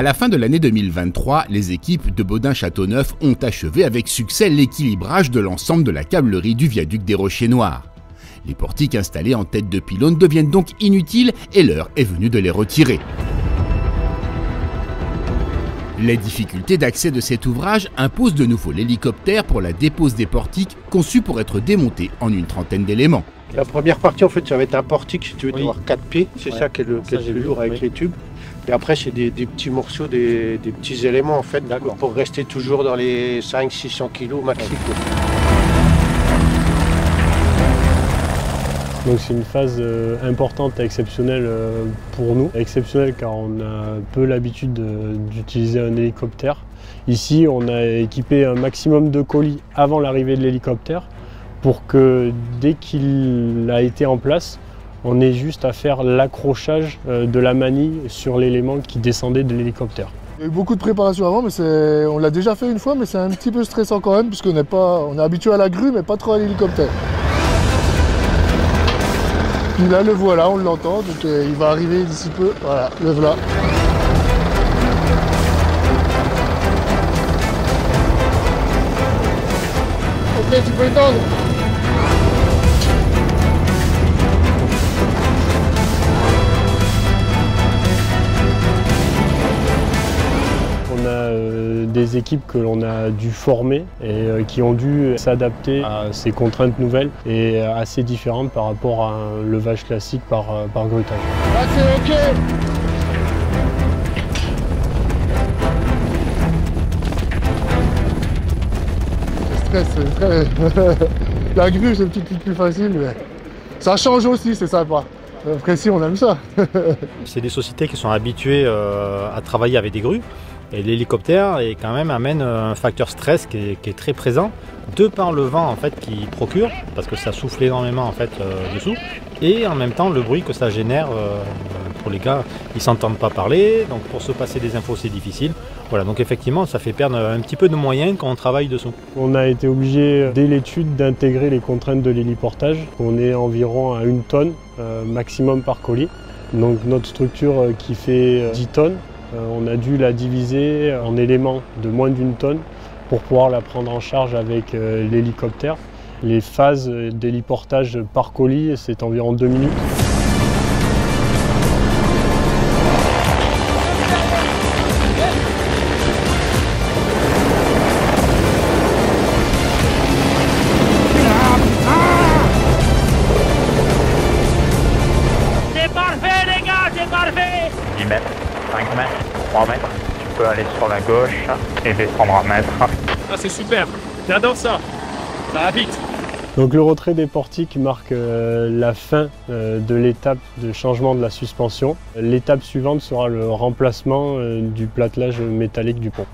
À la fin de l'année 2023, les équipes de Baudin-Châteauneuf ont achevé avec succès l'équilibrage de l'ensemble de la câblerie du viaduc des Rochers Noirs. Les portiques installés en tête de pylône deviennent donc inutiles et l'heure est venue de les retirer. Les difficultés d'accès de cet ouvrage imposent de nouveau l'hélicoptère pour la dépose des portiques conçus pour être démontés en une trentaine d'éléments. La première partie, en fait, ça va être un portique, si tu veux, avoir 4 pieds. C'est ça qui est le plus lourd avec les tubes. Et après, c'est des petits morceaux, des petits éléments, en fait, pour rester toujours dans les 500-600 kg maxi. Donc c'est une phase importante et exceptionnelle pour nous. Exceptionnelle car on a peu l'habitude d'utiliser un hélicoptère. Ici, on a équipé un maximum de colis avant l'arrivée de l'hélicoptère pour que dès qu'il a été en place, on ait juste à faire l'accrochage de la manille sur l'élément qui descendait de l'hélicoptère. Il y a eu beaucoup de préparation avant, mais on l'a déjà fait une fois, mais c'est un petit peu stressant quand même, puisqu'on est habitué à la grue, mais pas trop à l'hélicoptère. Puis là, le voilà, on l'entend, donc il va arriver d'ici peu. Voilà, le voilà. Ok, tu peux étendre. On a des équipes que l'on a dû former et qui ont dû s'adapter à ces contraintes nouvelles et assez différentes par rapport à un levage classique par grutage. Là, c'est ok. C'est stress. La grue, c'est le petit plus facile, mais ça change aussi, c'est sympa. Après, si, on aime ça. C'est des sociétés qui sont habituées à travailler avec des grues. Et l'hélicoptère amène un facteur stress qui est très présent, de par le vent en fait qu'il procure, parce que ça souffle énormément en fait dessous, et en même temps le bruit que ça génère pour les gars, ils s'entendent pas parler, donc pour se passer des infos c'est difficile. Voilà, donc effectivement ça fait perdre un petit peu de moyens quand on travaille dessous. On a été obligé dès l'étude d'intégrer les contraintes de l'héliportage. On est environ à 1 tonne maximum par colis. Donc notre structure qui fait 10 tonnes, on a dû la diviser en éléments de moins d'1 tonne pour pouvoir la prendre en charge avec l'hélicoptère. Les phases d'héliportage par colis, c'est environ 2 minutes. C'est parfait les gars, c'est parfait! 10 mètres. 5 mètres, 3 mètres, tu peux aller sur la gauche et descendre 1 mètre. Ah c'est super, j'adore ça, ça va vite. Donc le retrait des portiques marque la fin de l'étape de changement de la suspension. L'étape suivante sera le remplacement du platelage métallique du pont.